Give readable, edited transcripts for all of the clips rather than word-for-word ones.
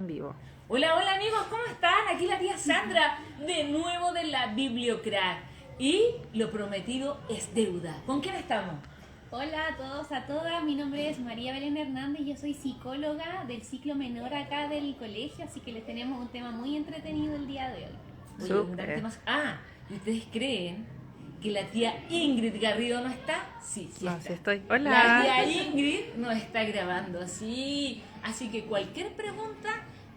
En vivo. Hola, hola amigos, ¿cómo están? Aquí la tía Sandra, de nuevo de la Bibliocrack. Y lo prometido es deuda. ¿Con quién estamos? Hola a todos, a todas, mi nombre es María Belén Hernández, yo soy psicóloga del ciclo menor acá del colegio, así que les tenemos un tema muy entretenido el día de hoy. Oye, un gran tema. ¿Y ustedes creen que la tía Ingrid Garrido no está? Sí, sí No, está. sí estoy. La Hola. tía Ingrid nos está grabando, sí. Así que cualquier pregunta,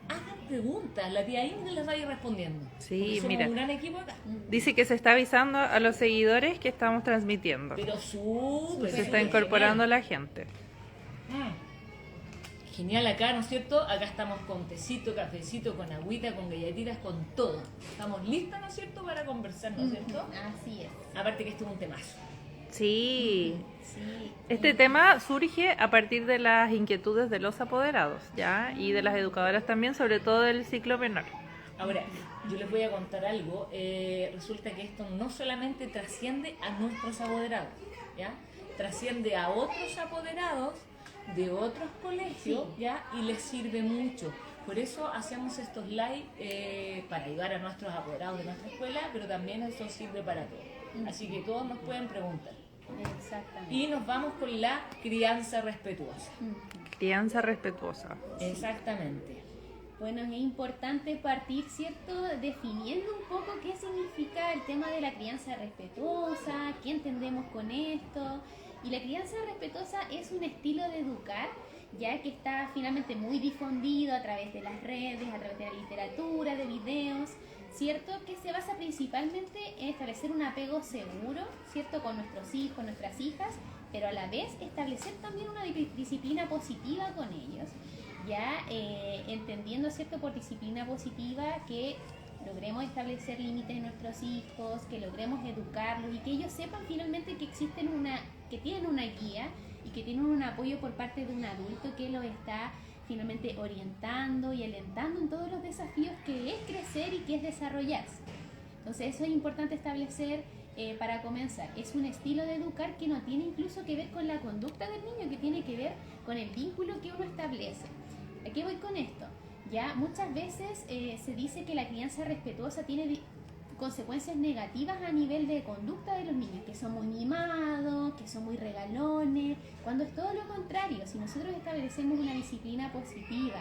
hagan preguntas. La tía Ingrid las va a ir respondiendo. Sí, Porque somos mira. un gran equipo acá. Dice que se está avisando a los seguidores que estamos transmitiendo. Pero súper. Se está súper incorporando genial. la gente. Genial acá, ¿no es cierto? Acá estamos con tecito, cafecito, con agüita, con galletitas, con todo. Estamos listas, ¿no es cierto?, para conversar, ¿no es cierto? Así es. Aparte que este es un temazo. Sí. Sí. Este tema surge a partir de las inquietudes de los apoderados, ¿ya? Y de las educadoras también, sobre todo del ciclo menor. Ahora, yo les voy a contar algo. Resulta que esto no solamente trasciende a nuestros apoderados, ¿ya? Trasciende a otros apoderados de otros colegios, ¿ya? Y les sirve mucho. Por eso hacemos estos live para ayudar a nuestros apoderados de nuestra escuela, pero también eso sirve para todos. Así que todos nos pueden preguntar. Exactamente. Y nos vamos con la crianza respetuosa. Crianza respetuosa. Exactamente. Bueno, es importante partir, ¿cierto?, definiendo un poco qué significa el tema de la crianza respetuosa, qué entendemos con esto. Y la crianza respetuosa es un estilo de educar, ya que está finalmente muy difundido a través de las redes, a través de la literatura, de videos, ¿cierto?, que se basa principalmente en establecer un apego seguro, ¿cierto?, con nuestros hijos, nuestras hijas, pero a la vez establecer también una disciplina positiva con ellos. Ya entendiendo, ¿cierto?, por disciplina positiva que logremos establecer límites en nuestros hijos, que logremos educarlos y que ellos sepan finalmente que que tienen una guía y que tienen un apoyo por parte de un adulto que los está finalmente orientando y alentando en todos los desafíos que es crecer y que es desarrollarse. Entonces eso es importante establecer para comenzar. Es un estilo de educar que no tiene incluso que ver con la conducta del niño, que tiene que ver con el vínculo que uno establece. ¿A qué voy con esto? Ya muchas veces se dice que la crianza respetuosa tiene consecuencias negativas a nivel de conducta de los niños, que son muy mimados, que son muy regalones, cuando es todo lo contrario. Si nosotros establecemos una disciplina positiva,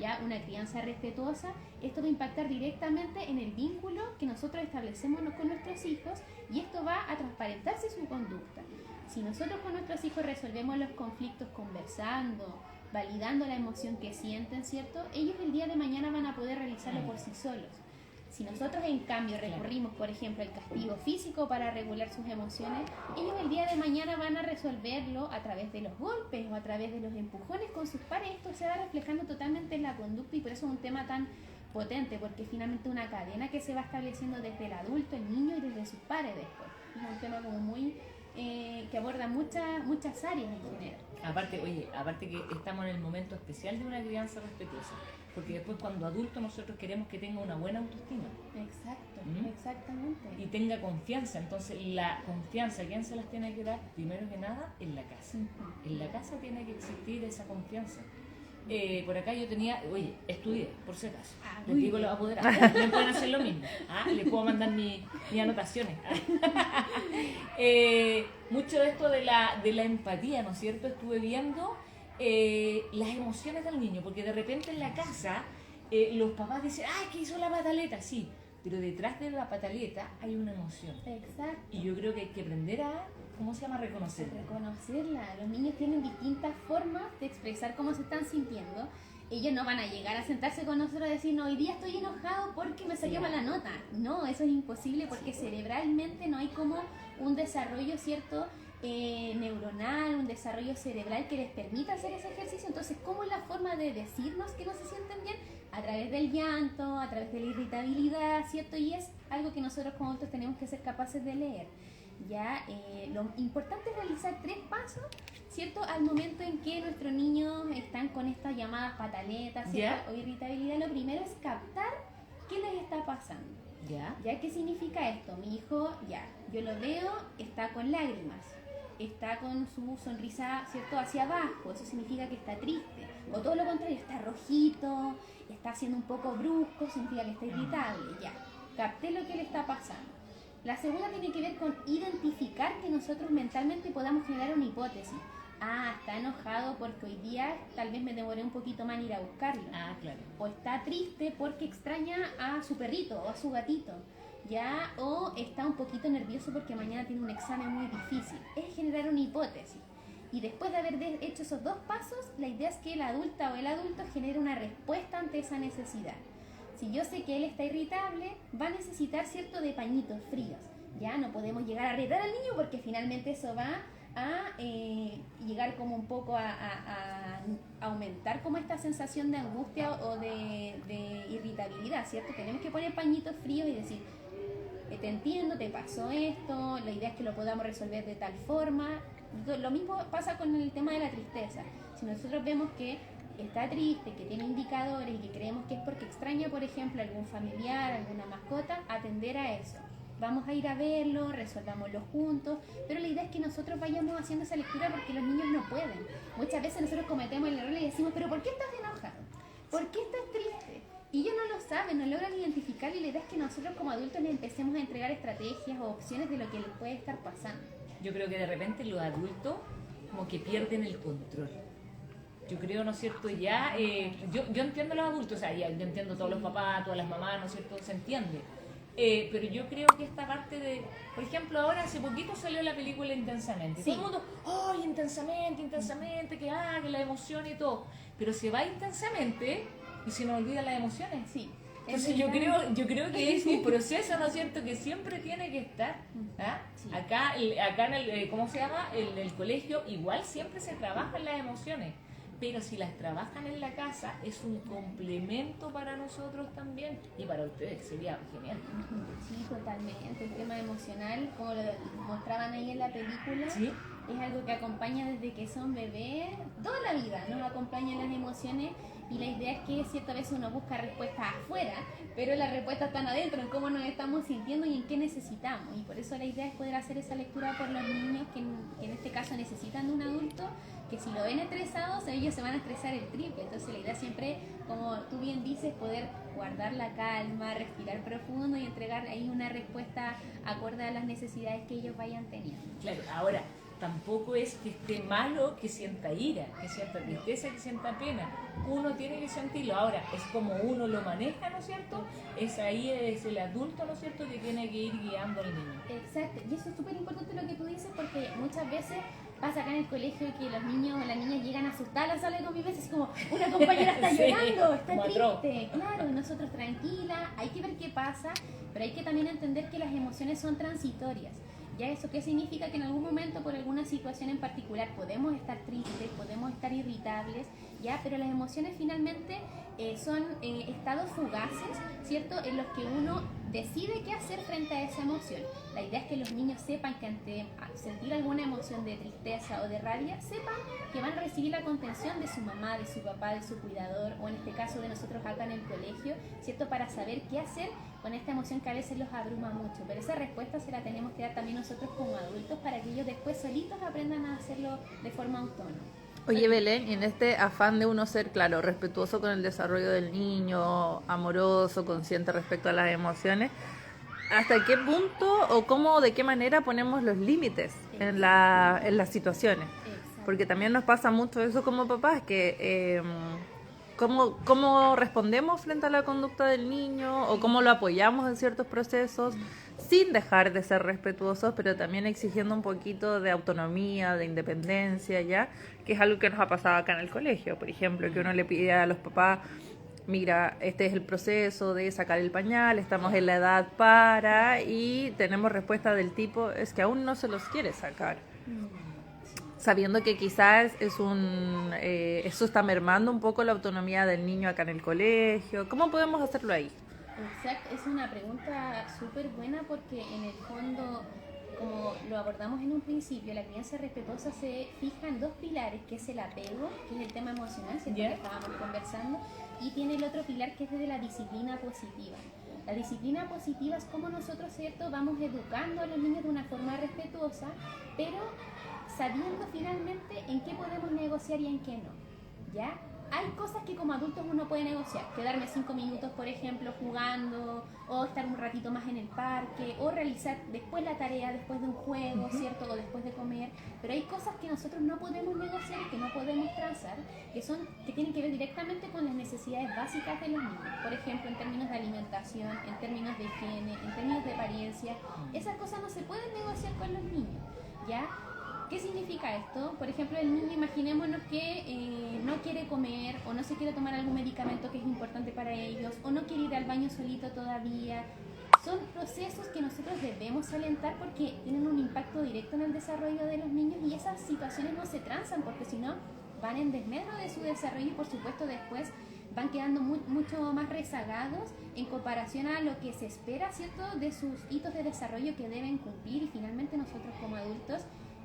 ya una crianza respetuosa, esto va a impactar directamente en el vínculo que nosotros establecemos con nuestros hijos y esto va a transparentarse su conducta. Si nosotros con nuestros hijos resolvemos los conflictos conversando, validando la emoción que sienten, ¿cierto?, ellos el día de mañana van a poder realizarlo por sí solos. Si nosotros en cambio recurrimos, por ejemplo, al castigo físico para regular sus emociones, ellos el día de mañana van a resolverlo a través de los golpes o a través de los empujones con sus pares. Esto se va reflejando totalmente en la conducta y por eso es un tema tan potente, porque es finalmente una cadena que se va estableciendo desde el adulto, el niño y desde sus pares después. Es un tema como muy que aborda muchas áreas en general. Aparte que estamos en el momento especial de una crianza respetuosa, porque después cuando adultos nosotros queremos que tenga una buena autoestima. Exacto, exactamente. Y tenga confianza. Entonces la confianza, ¿quién se las tiene que dar? Primero que nada, en la casa. En la casa tiene que existir esa confianza. Por acá yo estudié, por si acaso. Les digo los apoderados, también pueden hacer lo mismo. Les puedo mandar mis anotaciones. Mucho de esto de la empatía, ¿no es cierto? Estuve viendo las emociones del niño, porque de repente en la casa los papás dicen, ¡ay, que hizo la pataleta! Sí, pero detrás de la pataleta hay una emoción. Exacto. Y yo creo que hay que aprender a, ¿cómo se llama? Reconocerla. Los niños tienen distintas formas de expresar cómo se están sintiendo. Ellos no van a llegar a sentarse con nosotros y decir, no, hoy día estoy enojado porque me salió mala nota. No, eso es imposible porque cerebralmente no hay como un desarrollo, ¿cierto?, neuronal, un desarrollo cerebral que les permita hacer ese ejercicio. Entonces, ¿cómo es la forma de decirnos que no se sienten bien? A través del llanto, a través de la irritabilidad, ¿cierto? Y es algo que nosotros como adultos tenemos que ser capaces de leer. Ya, lo importante es realizar 3 pasos, ¿cierto?, al momento en que nuestros niños están con estas llamadas pataletas, o irritabilidad. Lo primero es captar qué les está pasando. ¿Ya? ¿Qué significa esto? Mi hijo, yo lo veo, está con lágrimas, está con su sonrisa, ¿cierto?, hacia abajo, eso significa que está triste. O todo lo contrario, está rojito, está está siendo un poco brusco, significa que está irritable, ya, capté lo que le está pasando. La segunda tiene que ver con identificar que nosotros mentalmente podamos generar una hipótesis. Ah, está enojado porque hoy día tal vez me demoré un poquito más en ir a buscarlo. Ah, claro. O está triste porque extraña a su perrito o a su gatito, ¿ya? O está un poquito nervioso porque mañana tiene un examen muy difícil. Es generar una hipótesis. Y después de haber hecho esos dos pasos, la idea es que la adulta o el adulto genere una respuesta ante esa necesidad. Si yo sé que él está irritable, va a necesitar cierto de pañitos fríos. Ya no podemos llegar a retar al niño porque finalmente eso va a llegar como un poco a aumentar como esta sensación de angustia o de irritabilidad, ¿cierto? Tenemos que poner pañitos fríos y decir, te entiendo, te pasó esto, la idea es que lo podamos resolver de tal forma. Lo mismo pasa con el tema de la tristeza. Si nosotros vemos que está triste, que tiene indicadores y que creemos que es porque extraña, por ejemplo, algún familiar, alguna mascota, atender a eso. Vamos a ir a verlo, resolvámoslo juntos, pero la idea es que nosotros vayamos haciendo esa lectura porque los niños no pueden. Muchas veces nosotros cometemos el error y decimos, pero ¿por qué estás enojado? ¿Por qué estás triste? Y ellos no lo saben, no logran identificar, y la idea es que nosotros como adultos les empecemos a entregar estrategias o opciones de lo que les puede estar pasando. Yo creo que de repente los adultos como que pierden el control. Yo creo, ¿no es cierto? Ya, yo entiendo a los adultos, o sea, yo entiendo a todos los papás, todas las mamás, ¿no es cierto? Se entiende. Pero yo creo que esta parte de, por ejemplo, ahora hace poquito salió la película Intensamente. Sí. Todo el mundo, ¡ay, intensamente, que la emoción y todo! Pero se va intensamente y se nos olvidan las emociones. Sí. Entonces yo creo que es un proceso, ¿no es cierto?, que siempre tiene que estar. ¿Ah? Sí. Acá en el, ¿cómo se llama? En el colegio igual siempre se trabajan las emociones, pero si las trabajan en la casa es un complemento para nosotros también y para ustedes sería genial. Sí, totalmente. El tema emocional, como lo mostraban ahí en la película, ¿Sí? es algo que acompaña desde que son bebés, toda la vida nos acompañan las emociones, y la idea es que ciertas veces uno busca respuestas afuera, pero las respuestas están adentro, en cómo nos estamos sintiendo y en qué necesitamos, y por eso la idea es poder hacer esa lectura por los niños que en este caso necesitan de un adulto, que si lo ven estresados, ellos se van a estresar el triple. Entonces la idea siempre, como tú bien dices, poder guardar la calma, respirar profundo y entregar ahí una respuesta acorde a las necesidades que ellos vayan teniendo. Claro, ahora, tampoco es que esté malo que sienta ira, que sienta tristeza, que sienta pena. Uno tiene que sentirlo. Ahora, es como uno lo maneja, ¿no es cierto? Es ahí, es el adulto, ¿no es cierto?, que tiene que ir guiando al niño. Exacto, y eso es súper importante lo que tú dices, porque muchas veces pasa acá en el colegio que los niños o las niñas llegan asustadas a la sala de convivencia, así como, una compañera está Sí, llorando, está como atroz. triste. Claro, y nosotros tranquila, hay que ver qué pasa, pero hay que también entender que las emociones son transitorias. ¿Ya eso qué significa? Que en algún momento, por alguna situación en particular, podemos estar tristes, podemos estar irritables, ¿ya? Pero las emociones finalmente son estados fugaces, ¿cierto?, en los que uno decide qué hacer frente a esa emoción. La idea es que los niños sepan que ante sentir alguna emoción de tristeza o de rabia, sepan que van a recibir la contención de su mamá, de su papá, de su cuidador, o en este caso de nosotros acá en el colegio, ¿cierto?, para saber qué hacer con esta emoción que a veces los abruma mucho. Pero esa respuesta se la tenemos que dar también nosotros como adultos para que ellos después solitos aprendan a hacerlo de forma autónoma. Oye, Belén, y en este afán de uno ser, claro, respetuoso con el desarrollo del niño, amoroso, consciente respecto a las emociones, ¿hasta qué punto o cómo, de qué manera ponemos los límites en las situaciones? Exacto. Porque también nos pasa mucho eso como papás, que cómo respondemos frente a la conducta del niño o cómo lo apoyamos en ciertos procesos, sin dejar de ser respetuosos, pero también exigiendo un poquito de autonomía, de independencia, ¿ya? Que es algo que nos ha pasado acá en el colegio, por ejemplo, que uno le pide a los papás, mira, este es el proceso de sacar el pañal, estamos en la edad para, y tenemos respuesta del tipo, es que aún no se los quiere sacar. Sabiendo que quizás eso está mermando un poco la autonomía del niño acá en el colegio. ¿Cómo podemos hacerlo ahí? Exacto, es una pregunta súper buena porque en el fondo, como lo abordamos en un principio, la crianza respetuosa se fija en dos pilares, que es el apego, que es el tema emocional, ¿cierto?, Yeah. que estábamos conversando, y tiene el otro pilar que es de la disciplina positiva. La disciplina positiva es como nosotros, ¿cierto?, vamos educando a los niños de una forma respetuosa, pero sabiendo finalmente en qué podemos negociar y en qué no, ¿ya? hay cosas que como adultos uno puede negociar, quedarme 5 minutos, por ejemplo, jugando, o estar un ratito más en el parque, o realizar después la tarea, después de un juego, ¿cierto? O después de comer, pero hay cosas que nosotros no podemos negociar, que no podemos transar, que tienen que ver directamente con las necesidades básicas de los niños. Por ejemplo, en términos de alimentación, en términos de higiene, en términos de apariencia, esas cosas no se pueden negociar con los niños, ¿ya? ¿Qué significa esto? Por ejemplo, el niño, imaginémonos que no quiere comer o no se quiere tomar algún medicamento que es importante para ellos o no quiere ir al baño solito todavía. Son procesos que nosotros debemos alentar porque tienen un impacto directo en el desarrollo de los niños y esas situaciones no se transan porque si no van en desmedro de su desarrollo y por supuesto después van quedando mucho más rezagados en comparación a lo que se espera, ¿cierto?, de sus hitos de desarrollo que deben cumplir y finalmente nosotros como adultos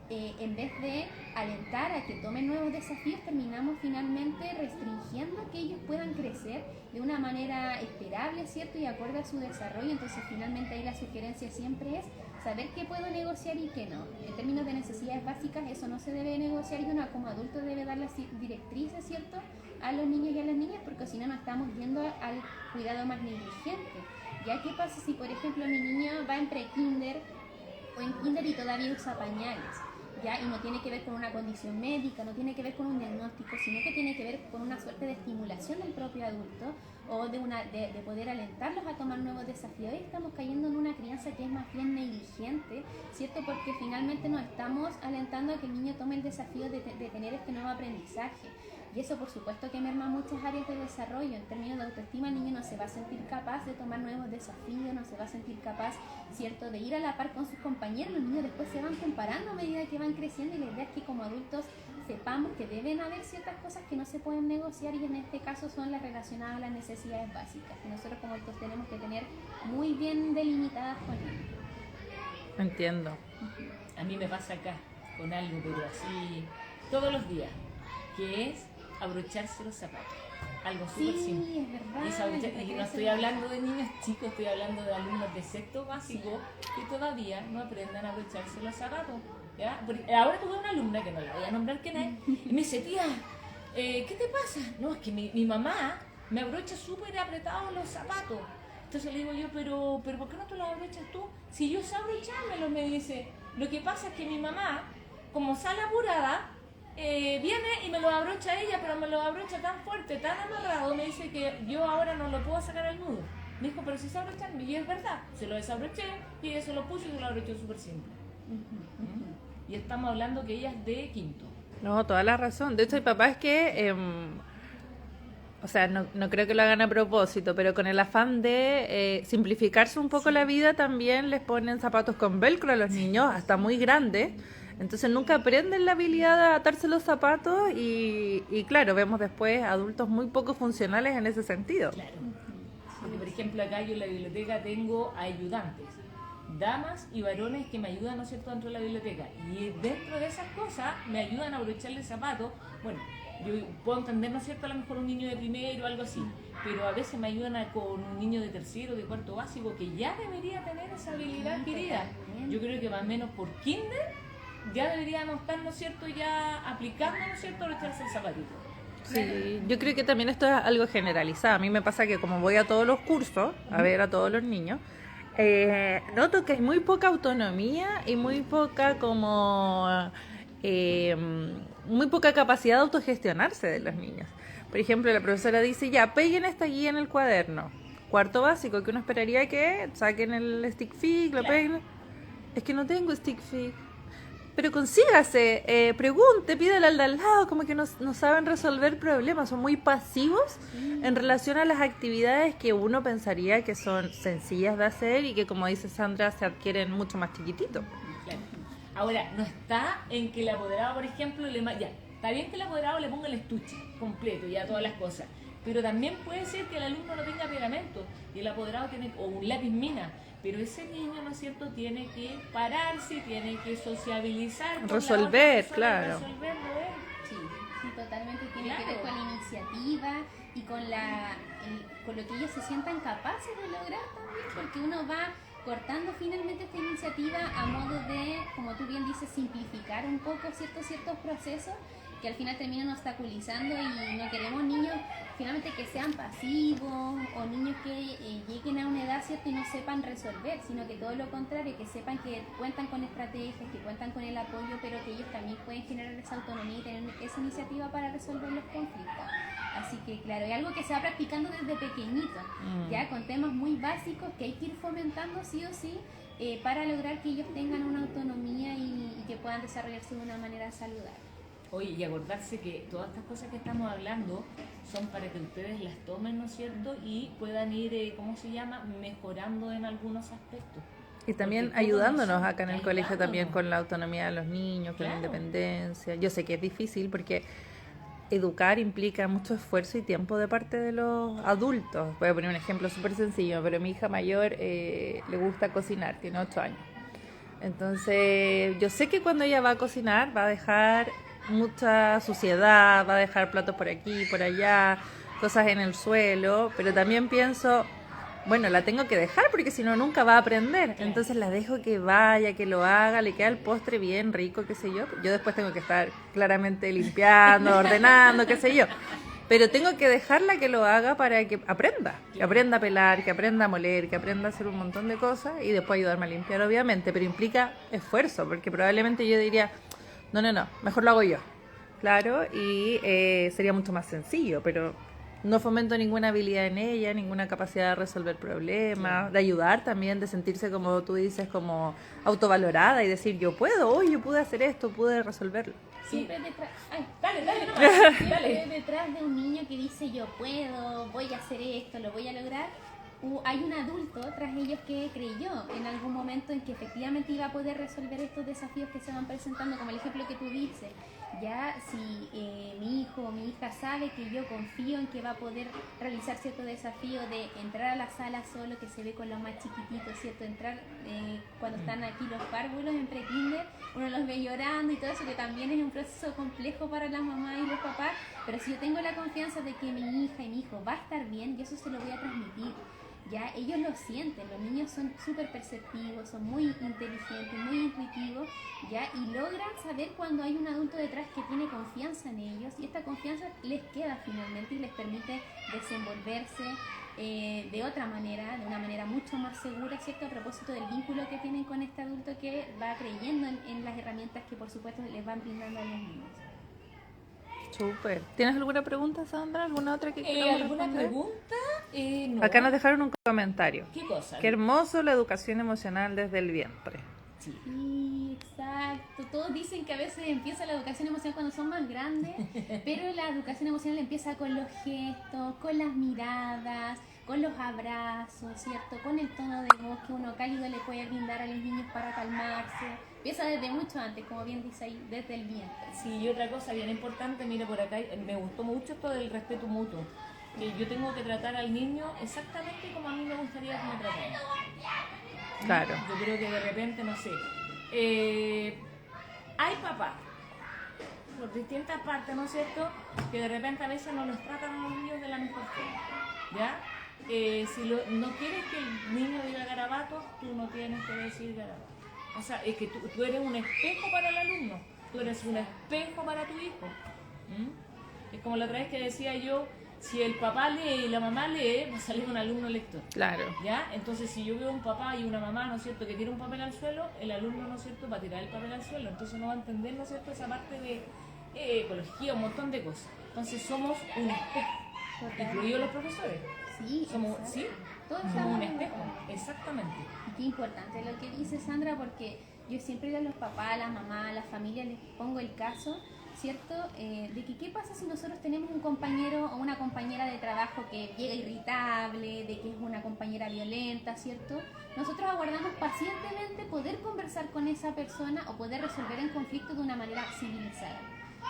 en vez de alentar a que tomen nuevos desafíos, terminamos finalmente restringiendo que ellos puedan crecer de una manera esperable, ¿cierto? Y acorde a su desarrollo. Entonces, finalmente ahí la sugerencia siempre es saber qué puedo negociar y qué no. En términos de necesidades básicas, eso no se debe negociar y uno como adulto debe dar las directrices, ¿cierto?, a los niños y a las niñas, porque si no nos estamos yendo al cuidado más negligente. ¿Ya qué pasa si, por ejemplo, mi niño va en pre-kinder o en kinder y todavía usa pañales? ¿Ya? Y no tiene que ver con una condición médica, no tiene que ver con un diagnóstico, sino que tiene que ver con una suerte de estimulación del propio adulto o de poder alentarlos a tomar nuevos desafíos. Y estamos cayendo en una crianza que es más bien negligente, ¿cierto? Porque finalmente nos estamos alentando a que el niño tome el desafío de tener este nuevo aprendizaje. Y eso por supuesto que merma muchas áreas de desarrollo. En términos de autoestima, el niño no se va a sentir capaz de tomar nuevos desafíos, no se va a sentir capaz, ¿cierto?, de ir a la par con sus compañeros. Los niños después se van comparando a medida que van creciendo y la idea es que como adultos sepamos que deben haber ciertas cosas que no se pueden negociar y en este caso son las relacionadas a las necesidades básicas, que nosotros como adultos tenemos que tener muy bien delimitadas con ellos. Entiendo. A mí me pasa acá con algo, pero así todos los días, que es abrocharse los zapatos. Algo súper simple. Sí, es verdad. Y no estoy hablando de niños chicos, estoy hablando de alumnos de sexto básico que todavía no aprendan a abrocharse los zapatos. ¿Ya? Porque ahora tuve una alumna, que no la voy a nombrar quién es, y me dice, tía, ¿qué te pasa? No, es que mi mamá me abrocha súper apretados los zapatos. Entonces le digo yo, pero ¿por qué no te los abrochas tú? Si yo sé abrochármelos, me dice. Lo que pasa es que mi mamá, como sale apurada, viene y me lo abrocha ella, pero me lo abrocha tan fuerte, tan amarrado, me dice que yo ahora no lo puedo sacar al nudo. Me dijo, pero si se abrochan, y es verdad, se lo desabroché y ella se lo puso y se lo abrochó súper simple. Y estamos hablando que ella es de quinto. No, toda la razón. De hecho, hay papás que, o sea, no creo que lo hagan a propósito, pero con el afán de simplificarse un poco la vida, también les ponen zapatos con velcro a los niños, hasta muy grandes. Entonces nunca aprenden la habilidad de atarse los zapatos y claro, vemos después adultos muy poco funcionales en ese sentido. Claro. Porque, por ejemplo, acá yo en la biblioteca tengo ayudantes, damas y varones que me ayudan, ¿no es cierto?, dentro de la biblioteca. Y dentro de esas cosas me ayudan a abrocharle zapatos. Bueno, yo puedo entender, ¿no es cierto?, a lo mejor un niño de primero o algo así, pero a veces me ayudan con un niño de tercero, de cuarto básico, que ya debería tener esa habilidad adquirida. Yo creo que más o menos por kinder ya deberíamos estar, ¿no es cierto?, ya aplicando, ¿no es cierto?, abrocharse el zapatito. Sí, yo creo que también esto es algo generalizado. A mí me pasa que como voy a todos los cursos, a ver a todos los niños, noto que hay muy poca autonomía y muy poca muy poca capacidad de autogestionarse de los niños. Por ejemplo, la profesora dice, ya, peguen esta guía en el cuaderno. Cuarto básico, que uno esperaría que saquen el stick fig, lo peguen. Es que no tengo stick fig. Pero consígase, pregunte, pídale al de al lado, como que no saben resolver problemas, son muy pasivos en relación a las actividades que uno pensaría que son sencillas de hacer y que, como dice Sandra, se adquieren mucho más chiquititos. Claro. Ahora, no está en que el apoderado, por ejemplo, ya, está bien que el apoderado le ponga el estuche completo, ya todas las cosas, pero también puede ser que el alumno no tenga pegamento y el apoderado tiene, o un lápiz mina. Pero ese niño, ¿no es cierto?, tiene que pararse, tiene que sociabilizar. Resolver, claro. Resolverlo, Sí, totalmente. Tiene que ver con la iniciativa y con lo que ellos se sientan capaces de lograr también, porque uno va cortando finalmente esta iniciativa a modo de, como tú bien dices, simplificar un poco ciertos procesos que al final terminan obstaculizando y no queremos niños finalmente que sean pasivos o niños que lleguen a una edad, ¿cierto? Y no sepan resolver, sino que todo lo contrario, que sepan que cuentan con estrategias, que cuentan con el apoyo, pero que ellos también pueden generar esa autonomía y tener esa iniciativa para resolver los conflictos. Así que claro, es algo que se va practicando desde pequeñito, ya con temas muy básicos que hay que ir fomentando sí o sí para lograr que ellos tengan una autonomía y que puedan desarrollarse de una manera saludable. Oye, y acordarse que todas estas cosas que estamos hablando son para que ustedes las tomen, ¿no es cierto? Y puedan ir, ¿cómo se llama? Mejorando en algunos aspectos. Y también ayudándonos acá en el colegio también con la autonomía de los niños, con la independencia. Yo sé que es difícil porque educar implica mucho esfuerzo y tiempo de parte de los adultos. Voy a poner un ejemplo súper sencillo, pero mi hija mayor le gusta cocinar, tiene 8 años. Entonces, yo sé que cuando ella va a cocinar va a dejar mucha suciedad, va a dejar platos por aquí, por allá, cosas en el suelo, pero también pienso, bueno, la tengo que dejar porque si no nunca va a aprender. Entonces la dejo que vaya, que lo haga, le queda el postre bien rico, qué sé yo. Yo después tengo que estar claramente limpiando, ordenando, qué sé yo. Pero tengo que dejarla que lo haga para que aprenda a pelar, que aprenda a moler, que aprenda a hacer un montón de cosas y después ayudarme a limpiar, obviamente, pero implica esfuerzo, porque probablemente yo diría, no, mejor lo hago yo. Claro, y sería mucho más sencillo, pero no fomento ninguna habilidad en ella, ninguna capacidad de resolver problemas, de ayudar también, de sentirse, como tú dices, como autovalorada y decir, yo puedo, hoy yo pude hacer esto, pude resolverlo. Siempre detrás, Dale. detrás de un niño que dice yo puedo, voy a hacer esto, lo voy a lograr, hay un adulto tras ellos que creyó en algún momento en que efectivamente iba a poder resolver estos desafíos que se van presentando, como el ejemplo que tú dices. Ya si mi hijo o mi hija sabe que yo confío en que va a poder realizar cierto desafío de entrar a la sala solo, que se ve con los más chiquititos, ¿cierto? Entrar cuando están aquí los párvulos en pre-kinder, uno los ve llorando y todo eso, que también es un proceso complejo para las mamás y los papás, pero si yo tengo la confianza de que mi hija y mi hijo va a estar bien, yo eso se lo voy a transmitir. Ya ellos lo sienten, los niños son súper perceptivos, son muy inteligentes, muy intuitivos, ya, y logran saber cuando hay un adulto detrás que tiene confianza en ellos, y esta confianza les queda finalmente y les permite desenvolverse de otra manera, de una manera mucho más segura, ¿cierto? A propósito del vínculo que tienen con este adulto que va creyendo en las herramientas que por supuesto les van brindando a los niños. Súper. ¿Tienes alguna pregunta, Sandra? ¿Alguna otra que queramos ¿Alguna responder? pregunta? No. Acá nos dejaron un comentario. ¿Qué cosa? Qué hermoso la educación emocional desde el vientre. Sí, exacto. Todos dicen que a veces empieza la educación emocional cuando son más grandes, pero la educación emocional empieza con los gestos, con las miradas, con los abrazos, ¿cierto? Con el tono de voz que uno cálido le puede brindar a los niños para calmarse. Empieza desde mucho antes, como bien dice ahí, desde el vientre. Sí, y otra cosa bien importante, mira por acá, me gustó mucho esto del respeto mutuo. Que yo tengo que tratar al niño exactamente como a mí me gustaría que me trataran. Claro. Yo creo que de repente, no sé, hay papás, por distintas partes, ¿no es cierto?, que de repente a veces no los tratan a los niños de la mejor forma, ¿ya? Si no quieres que el niño diga garabatos, tú no tienes que decir garabatos. O sea, es que tú eres un espejo para el alumno, tú eres un espejo para tu hijo. Es como la otra vez que decía yo, si el papá lee y la mamá lee, va a salir un alumno lector. Claro. ¿Ya? Entonces, si yo veo un papá y una mamá, ¿no es cierto?, que tira un papel al suelo, el alumno, ¿no es cierto?, va a tirar el papel al suelo. Entonces no va a entender, ¿no es cierto?, esa parte de ecología, un montón de cosas. Entonces somos un espejo, incluidos los profesores. Sí, Somos, exacto. ¿sí? Todos Somos somos un espejo, exactamente. Y qué importante lo que dice Sandra, porque yo siempre a los papás, a las mamás, a las familias les pongo el caso, ¿cierto? De que qué pasa si nosotros tenemos un compañero o una compañera de trabajo que llega irritable, de que es una compañera violenta, ¿cierto? Nosotros aguardamos pacientemente poder conversar con esa persona o poder resolver el conflicto de una manera civilizada.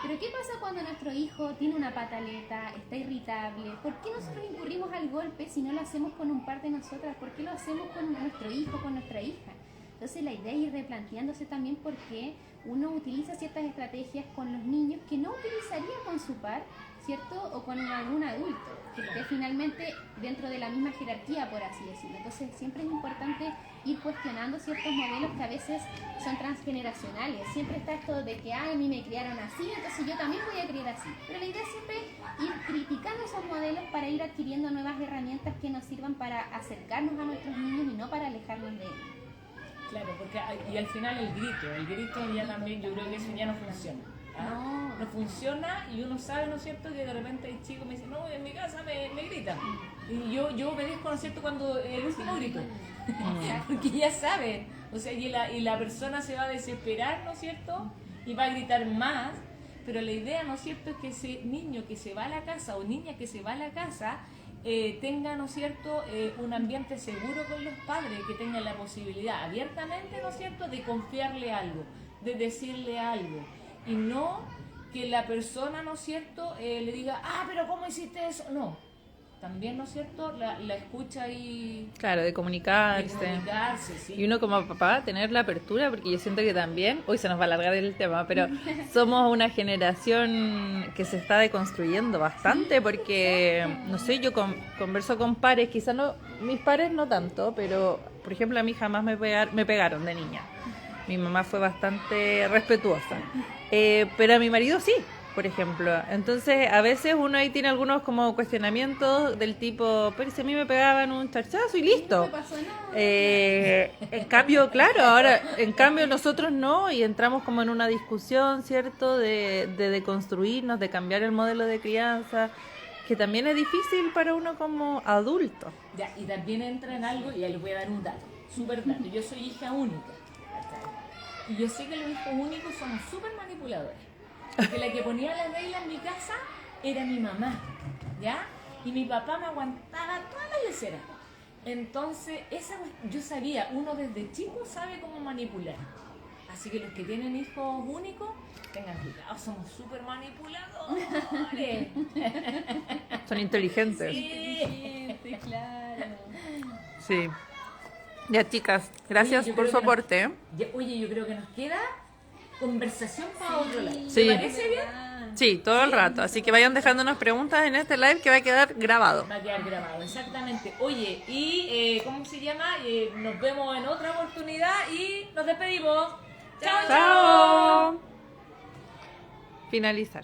Pero ¿qué pasa cuando nuestro hijo tiene una pataleta, está irritable? ¿Por qué nosotros incurrimos al golpe si no lo hacemos con un par de nosotras? ¿Por qué lo hacemos con nuestro hijo, con nuestra hija? Entonces la idea es ir replanteándose también por qué uno utiliza ciertas estrategias con los niños que no utilizaría con su par ¿cierto? O con algún adulto, que esté finalmente dentro de la misma jerarquía, por así decirlo. Entonces siempre es importante ir cuestionando ciertos modelos que a veces son transgeneracionales. Siempre está esto de que, ay, a mí me criaron así, entonces yo también voy a criar así. Pero la idea es siempre ir criticando esos modelos para ir adquiriendo nuevas herramientas que nos sirvan para acercarnos a nuestros niños y no para alejarnos de ellos. Claro, porque y al final el grito ya también, yo creo que eso ya no funciona. No funciona, y uno sabe, ¿no es cierto?, que de repente hay chicos que me dicen, no, en mi casa me gritan. Y yo obedezco, ¿no es cierto?, cuando el último grito. Porque ya saben, o sea, y la persona se va a desesperar, ¿no es cierto?, y va a gritar más. Pero la idea, ¿no es cierto?, es que ese niño que se va a la casa o niña que se va a la casa tenga, ¿no es cierto?, un ambiente seguro con los padres, que tengan la posibilidad abiertamente, ¿no es cierto?, de confiarle algo, de decirle algo, y no que la persona, ¿no es cierto?, le diga, pero ¿cómo hiciste eso? No, también, ¿no es cierto?, la escucha y... Claro, de comunicarse. Sí. Y uno como papá tener la apertura, porque yo siento que también, hoy se nos va a alargar el tema, pero somos una generación que se está deconstruyendo bastante, porque, no sé, yo converso con pares, quizás no, mis pares no tanto, pero, por ejemplo, a mí jamás me pegaron de niña. Mi mamá fue bastante respetuosa, pero a mi marido sí, por ejemplo. Entonces, a veces uno ahí tiene algunos como cuestionamientos del tipo, pero si a mí me pegaban un charchazo y listo. No me pasó nada. En cambio, claro, ahora, en cambio nosotros no, y entramos como en una discusión, ¿cierto?, de deconstruirnos, de cambiar el modelo de crianza, que también es difícil para uno como adulto. Ya, y también entra en algo, y ya les voy a dar un dato, súper dato. Yo soy hija única, y yo sé que los hijos únicos somos súper manipuladores. Porque la que ponía la regla en mi casa era mi mamá, ¿ya? Y mi papá me aguantaba todas las leceras. Entonces, yo sabía, uno desde chico sabe cómo manipular. Así que los que tienen hijos únicos, tengan cuidado, somos súper manipuladores. Son inteligentes. Sí, claro. Sí. Ya, chicas, gracias Oye, yo por creo su que nos- aporte. Oye, yo creo que nos queda conversación para otro lado. Sí. ¿Te parece bien? Sí, todo el rato. Así que vayan dejándonos preguntas en este live que va a quedar grabado. Va a quedar grabado, exactamente. Oye, y ¿cómo se llama? Nos vemos en otra oportunidad y nos despedimos. ¡Chao, chao! ¡Chao! Finalizar.